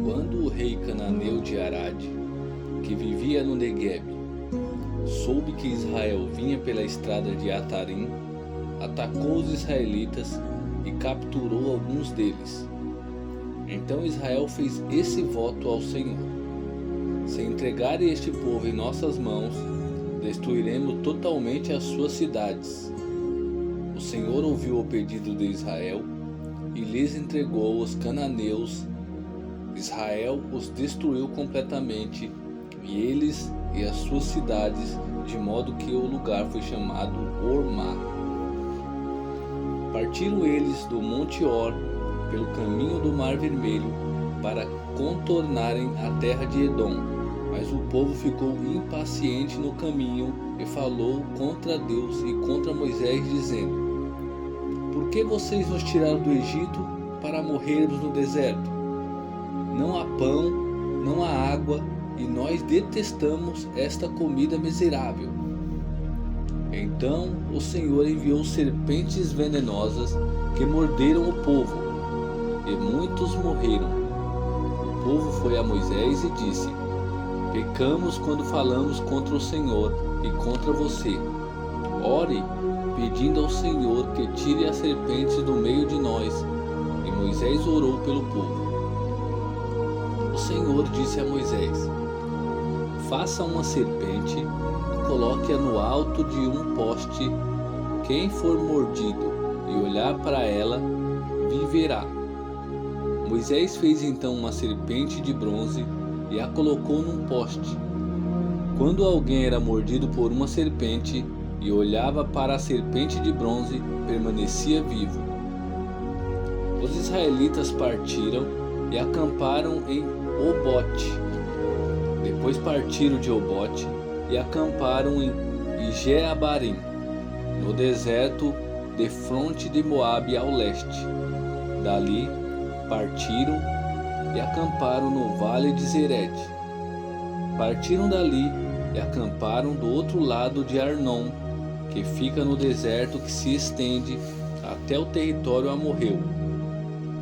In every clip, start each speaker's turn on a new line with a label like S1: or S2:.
S1: Quando o rei cananeu de Arad, que vivia no Negueb, soube que Israel vinha pela estrada de Atarim, atacou os israelitas e capturou alguns deles. Então Israel fez esse voto ao Senhor: se entregarem este povo em nossas mãos, destruiremos totalmente as suas cidades. O Senhor ouviu o pedido de Israel e lhes entregou os cananeus. Israel os destruiu completamente, e eles e as suas cidades, de modo que o lugar foi chamado Hormá. Partiram eles do Monte Or pelo caminho do Mar Vermelho para contornarem a terra de Edom, mas o povo ficou impaciente no caminho e falou contra Deus e contra Moisés, dizendo: por que vocês nos tiraram do Egito para morrermos no deserto? Não há pão, não há água, e nós detestamos esta comida miserável. Então o Senhor enviou serpentes venenosas que morderam o povo, e muitos morreram. O povo foi a Moisés e disse: pecamos quando falamos contra o Senhor e contra você. Ore, pedindo ao Senhor que tire as serpentes do meio de nós. E Moisés orou pelo povo. O Senhor disse a Moisés: faça uma serpente e coloque-a no alto de um poste. Quem for mordido e olhar para ela, viverá. Moisés fez então uma serpente de bronze e a colocou num poste. Quando alguém era mordido por uma serpente e olhava para a serpente de bronze, permanecia vivo. Os israelitas partiram e acamparam em Obote. Depois partiram de Obote e acamparam em Ijeabarim, no deserto defronte de Moabe ao leste. Dali partiram e acamparam no vale de Zered. Partiram dali e acamparam do outro lado de Arnon, que fica no deserto que se estende até o território amorreu.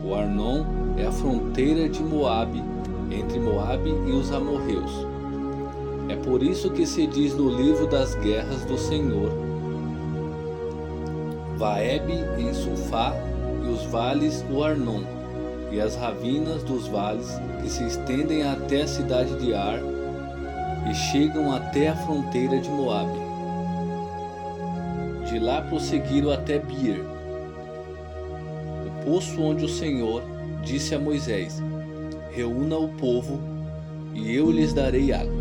S1: O Arnon é a fronteira de Moabe, entre Moabe e os amorreus. É por isso que se diz no livro das guerras do Senhor: Vaebe em Sufá e os vales o Arnon, e as ravinas dos vales que se estendem até a cidade de Ar e chegam até a fronteira de Moabe. De lá prosseguiram até Bir, o poço onde o Senhor disse a Moisés: reúna o povo e eu lhes darei água.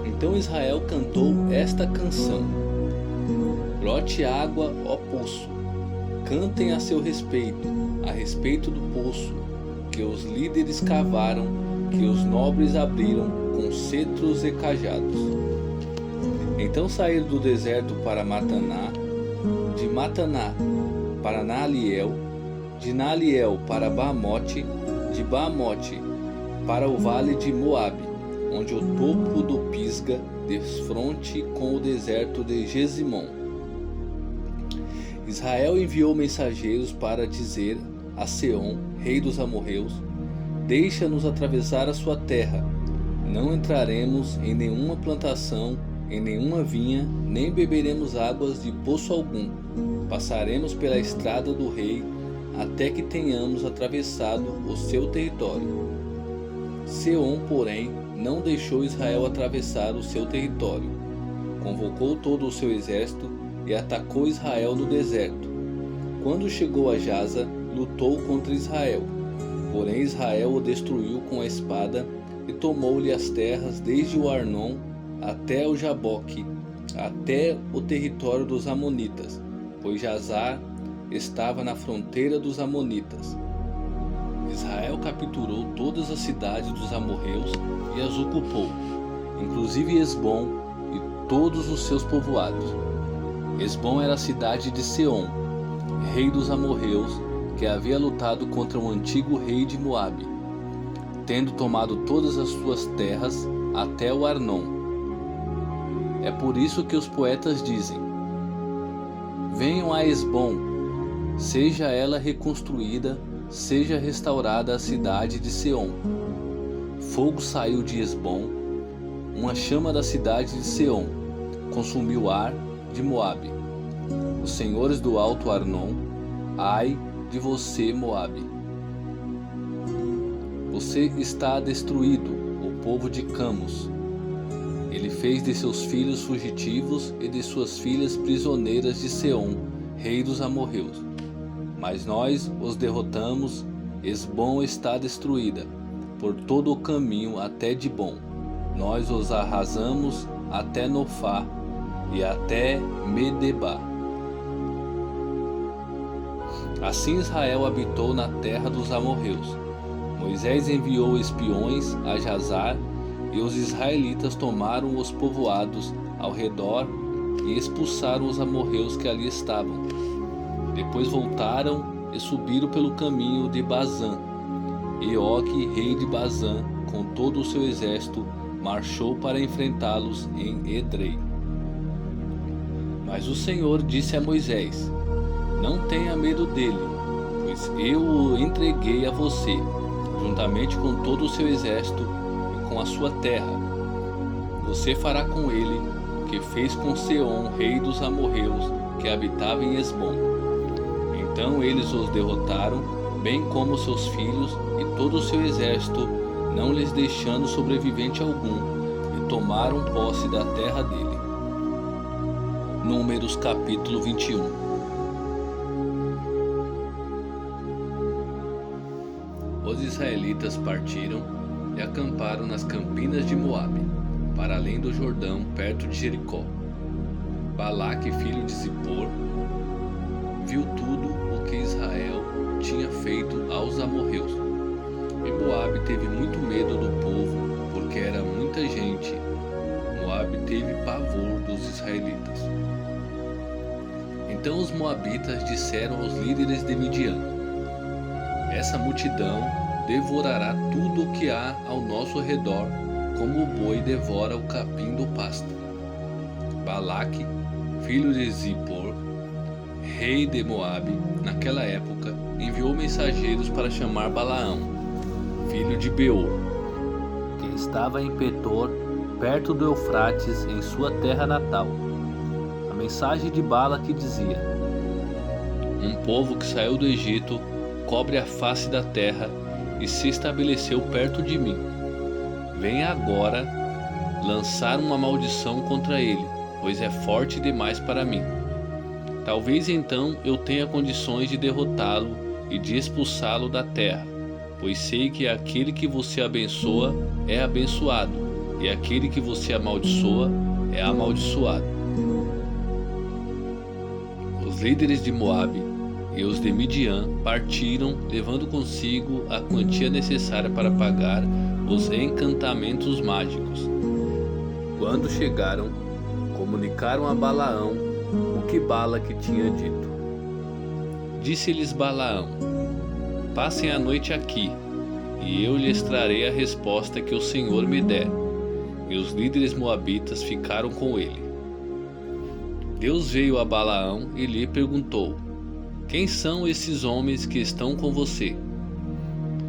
S1: Então Israel cantou esta canção: brote água, ó poço, cantem a seu respeito, a respeito do poço, que os líderes cavaram, que os nobres abriram com cetros e cajados. Então saíram do deserto para Mataná, de Mataná para Naaliel, de Naaliel para Bamote, de Bamote para o vale de Moabe, onde o topo do Pisga desfronte com o deserto de Gesimon. Israel enviou mensageiros para dizer a Seom, rei dos amorreus: deixa-nos atravessar a sua terra. Não entraremos em nenhuma plantação, em nenhuma vinha, nem beberemos águas de poço algum. Passaremos pela estrada do rei até que tenhamos atravessado o seu território. Seom, porém, não deixou Israel atravessar o seu território. Convocou todo o seu exército e atacou Israel no deserto. Quando chegou a Jaza, lutou contra Israel. Porém Israel o destruiu com a espada e tomou-lhe as terras desde o Arnon até o Jaboque, até o território dos Amonitas, pois Jazar estava na fronteira dos Amonitas. Israel capturou todas as cidades dos amorreus e as ocupou, inclusive Esbom e todos os seus povoados. Esbom era a cidade de Seom, rei dos amorreus, que havia lutado contra o antigo rei de Moabe, tendo tomado todas as suas terras até o Arnon. É por isso que os poetas dizem: venham a Esbom, seja ela reconstruída, seja restaurada a cidade de Seom. Fogo saiu de Esbom, uma chama da cidade de Seom consumiu Ar de Moabe. Os senhores do Alto Arnon, ai de você, Moabe! Você está destruído, o povo de Camos. Ele fez de seus filhos fugitivos e de suas filhas prisioneiras de Seom, rei dos amorreus. Mas nós os derrotamos, Esbom está destruída, por todo o caminho até Dibom. Nós os arrasamos até Nofá e até Medebá. Assim Israel habitou na terra dos amorreus. Moisés enviou espiões a Jazar, e os israelitas tomaram os povoados ao redor e expulsaram os amorreus que ali estavam. Depois voltaram e subiram pelo caminho de Bazã. E Og, rei de Bazã, com todo o seu exército, marchou para enfrentá-los em Edrei. Mas o Senhor disse a Moisés: não tenha medo dele, pois eu o entreguei a você, juntamente com todo o seu exército e com a sua terra. Você fará com ele o que fez com Seom, rei dos amorreus, que habitava em Esbom. Então eles os derrotaram, bem como seus filhos e todo o seu exército, não lhes deixando sobrevivente algum, e tomaram posse da terra dele. Números capítulo 21. Os israelitas partiram e acamparam nas campinas de Moabe, para além do Jordão, perto de Jericó. Balaque, filho de Zippor, viu tudo o que Israel tinha feito aos amorreus. E Moabe teve muito medo do povo, porque era muita gente. Moabe teve pavor dos israelitas. Então os moabitas disseram aos líderes de Midian: essa multidão devorará tudo o que há ao nosso redor, como o boi devora o capim do pasto. Balaque, filho de Zippor, rei de Moabe, naquela época, enviou mensageiros para chamar Balaão, filho de Beor, que estava em Petor, perto do Eufrates, em sua terra natal. A mensagem de Balaque dizia: um povo que saiu do Egito cobre a face da terra e se estabeleceu perto de mim. Venha agora lançar uma maldição contra ele, pois é forte demais para mim. Talvez então eu tenha condições de derrotá-lo e de expulsá-lo da terra, pois sei que aquele que você abençoa é abençoado, e aquele que você amaldiçoa é amaldiçoado. Os líderes de Moabe e os de Midian partiram, levando consigo a quantia necessária para pagar os encantamentos mágicos. Quando chegaram, comunicaram a Balaão o que Balaque tinha dito. Disse-lhes Balaão: passem a noite aqui, e eu lhes trarei a resposta que o Senhor me der. E os líderes moabitas ficaram com ele. Deus veio a Balaão e lhe perguntou: quem são esses homens que estão com você?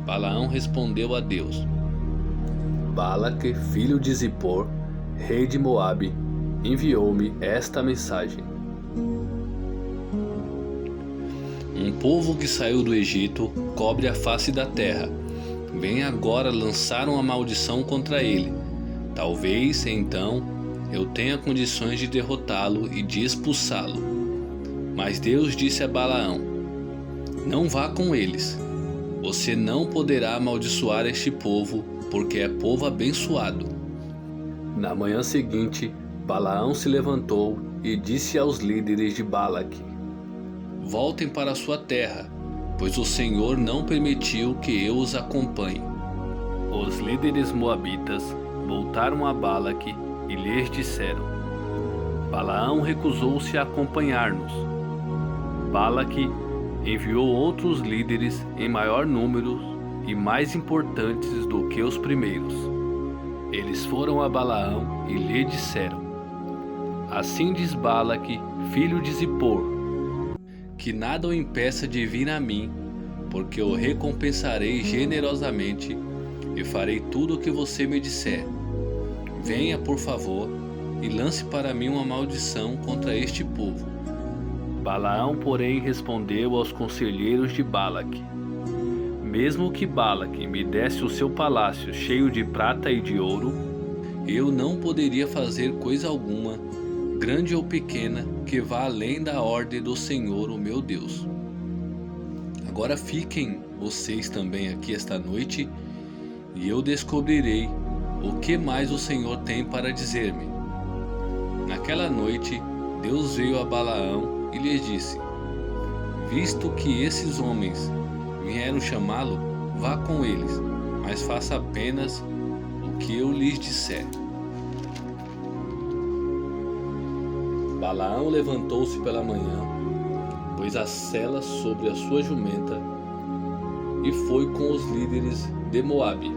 S1: Balaão respondeu a Deus: Balaque, filho de Zippor, rei de Moabe, enviou-me esta mensagem. Um povo que saiu do Egito cobre a face da terra. Vem agora lançar uma maldição contra ele. Talvez, então, eu tenha condições de derrotá-lo e de expulsá-lo. Mas Deus disse a Balaão: não vá com eles. Você não poderá amaldiçoar este povo, porque é povo abençoado. Na manhã seguinte, Balaão se levantou e disse aos líderes de Balaque: voltem para sua terra, pois o Senhor não permitiu que eu os acompanhe. Os líderes moabitas voltaram a Balaque e lhes disseram: Balaão recusou-se a acompanhar-nos. Balaque enviou outros líderes em maior número e mais importantes do que os primeiros. Eles foram a Balaão e lhe disseram: assim diz Balaque, filho de Zippor, que nada o impeça de vir a mim, porque eu recompensarei generosamente e farei tudo o que você me disser. Venha, por favor, e lance para mim uma maldição contra este povo. Balaão, porém, respondeu aos conselheiros de Balaque: mesmo que Balaque me desse o seu palácio cheio de prata e de ouro, eu não poderia fazer coisa alguma, grande ou pequena, que vá além da ordem do Senhor, o meu Deus. Agora fiquem vocês também aqui esta noite, e eu descobrirei o que mais o Senhor tem para dizer-me. Naquela noite, Deus veio a Balaão e lhe disse: visto que esses homens vieram chamá-lo, vá com eles, mas faça apenas o que eu lhes disser. Balaão levantou-se pela manhã, pôs as selas sobre a sua jumenta e foi com os líderes de Moabe.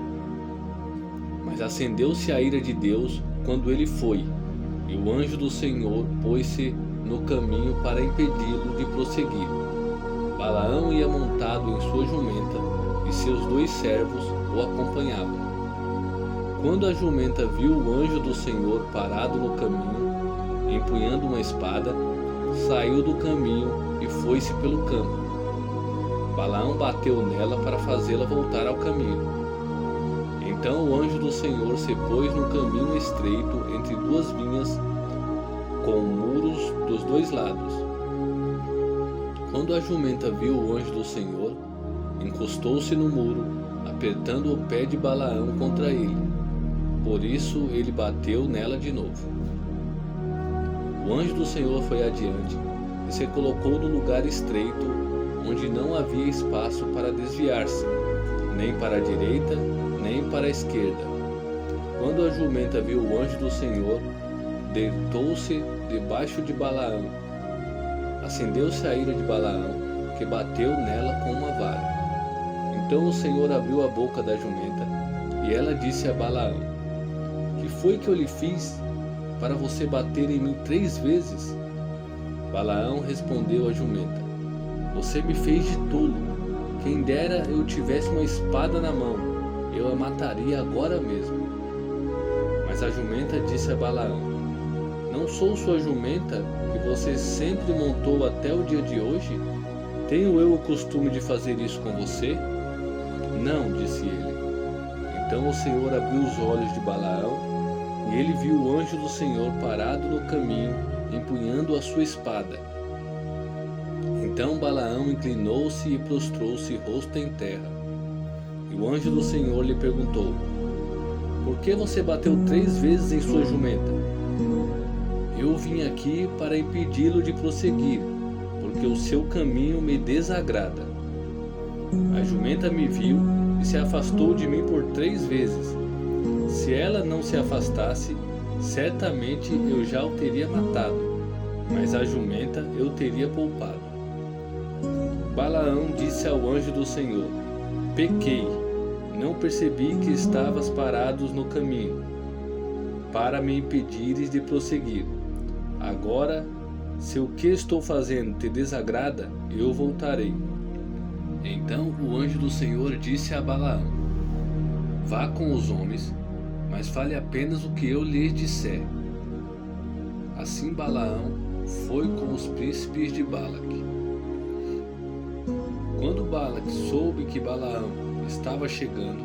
S1: Mas acendeu-se a ira de Deus quando ele foi, e o anjo do Senhor pôs-se no caminho para impedi-lo de prosseguir. Balaão ia montado em sua jumenta, e seus 2 servos o acompanhavam. Quando a jumenta viu o anjo do Senhor parado no caminho, empunhando uma espada, saiu do caminho e foi-se pelo campo. Balaão bateu nela para fazê-la voltar ao caminho. Então o anjo do Senhor se pôs no caminho estreito entre 2 vinhas, com muros dos 2 lados. Quando a jumenta viu o anjo do Senhor, encostou-se no muro, apertando o pé de Balaão contra ele. Por isso ele bateu nela de novo. O anjo do Senhor foi adiante e se colocou no lugar estreito, onde não havia espaço para desviar-se, nem para a direita, nem para a esquerda. Quando a jumenta viu o anjo do Senhor, deitou-se debaixo de Balaão. Acendeu-se a ira de Balaão, que bateu nela com uma vara. Então o Senhor abriu a boca da jumenta, e ela disse a Balaão: que foi que eu lhe fiz para você bater em mim 3 vezes? Balaão respondeu à jumenta: você me fez de tolo. Quem dera eu tivesse uma espada na mão, eu a mataria agora mesmo. Mas a jumenta disse a Balaão: não sou sua jumenta que você sempre montou até o dia de hoje? Tenho eu o costume de fazer isso com você? Não, disse ele. Então o Senhor abriu os olhos de Balaão, e ele viu o anjo do Senhor parado no caminho, empunhando a sua espada. Então Balaão inclinou-se e prostrou-se rosto em terra. E o anjo do Senhor lhe perguntou: por que você bateu 3 vezes em sua jumenta? Eu vim aqui para impedi-lo de prosseguir, porque o seu caminho me desagrada. A jumenta me viu e se afastou de mim por 3 vezes. Se ela não se afastasse, certamente eu já o teria matado, mas a jumenta eu teria poupado. Balaão disse ao anjo do Senhor: pequei, não percebi que estavas parados no caminho, para me impedires de prosseguir. Agora, se o que estou fazendo te desagrada, eu voltarei. Então o anjo do Senhor disse a Balaão: vá com os homens, mas fale apenas o que eu lhes disser. Assim Balaão foi com os príncipes de Balaque. Quando Balaque soube que Balaão estava chegando,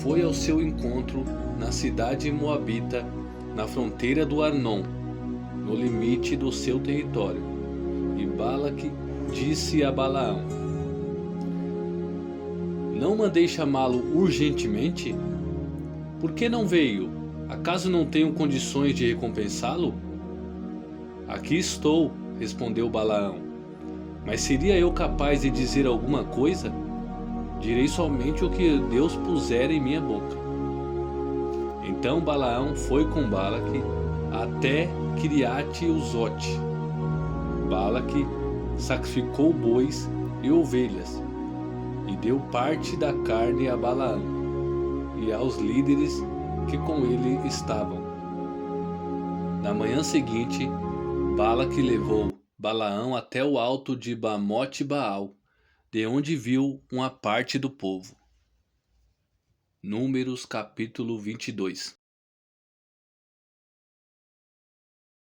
S1: foi ao seu encontro na cidade moabita, na fronteira do Arnon, no limite do seu território. E Balaque disse a Balaão: não mandei chamá-lo urgentemente? Por que não veio? Acaso não tenho condições de recompensá-lo? Aqui estou, respondeu Balaão. Mas seria eu capaz de dizer alguma coisa? Direi somente o que Deus puser em minha boca. Então Balaão foi com Balaque até Quiriate-Uzote. Balaque sacrificou bois e ovelhas, e deu parte da carne a Balaão e aos líderes que com ele estavam. Na manhã seguinte, Balaque levou Balaão até o alto de Bamote Baal, de onde viu uma parte do povo. Números capítulo 22.